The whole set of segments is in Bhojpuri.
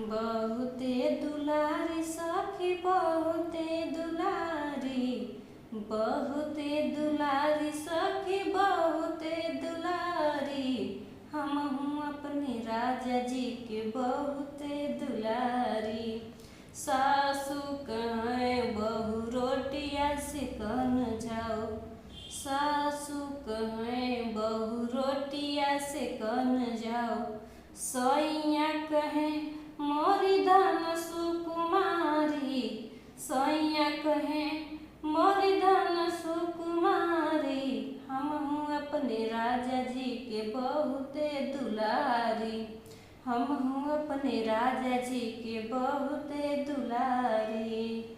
बहुते दुलारी सखी बहुते दुलारी, बहुते दुलारी सखी बहुते दुलारी। हम हूँ अपने राजा जी के बहुते दुलारी। सासू कहें बहू रोटियाँ सेकन जाओ, सासू कहें बहू रोटियाँ सेकन जाओ। सैया कहें मोरी धन सुकुमारी, सैया कहें मोरी धन सुकुमारी। हम हूँ अपने राजा जी के बहुते दुलारी, हम हूँ अपने राजा जी के बहुते दुलारी।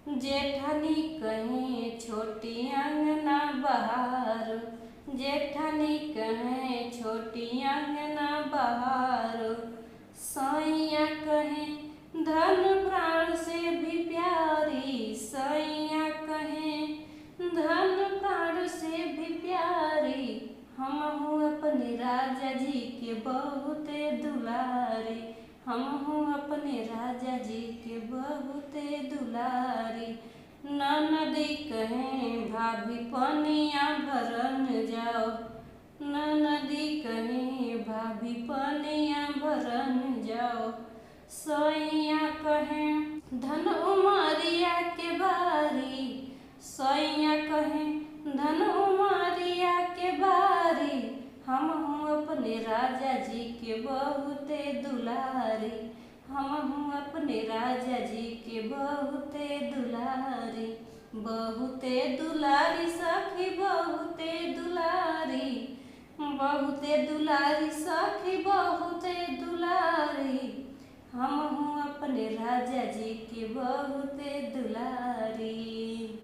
जेठानी कहें छोटी अंगना बहार, जेठानी कहें छोटी अंगना बहार। सैया कहें धन प्राण से भी प्यारी, सैया कहें धन प्राण से भी प्यारी। हम हूँ अपने राजा जी के बहुते दुलारी, हम हूँ अपने राजा जी के बहुते दुलारी। ननदी कहें भाभी पनिया भरन जाओ, ननदी कहें भाभी पनिया भरन जाओ। सैया कहें धन उमरिया के बारी, सैया कहें धन उमरिया के बारी। हम हूँ अपने राजा जी के बहुते दुलारी, हम हूँ अपने राजा जी के बहुते दुलारी। बहुते दुलारी सखी बहुते दुलारी, बहुते दुलारी सखी बहुते दुलारी। हम हूँ अपने राजा जी के बहुते दुलारी।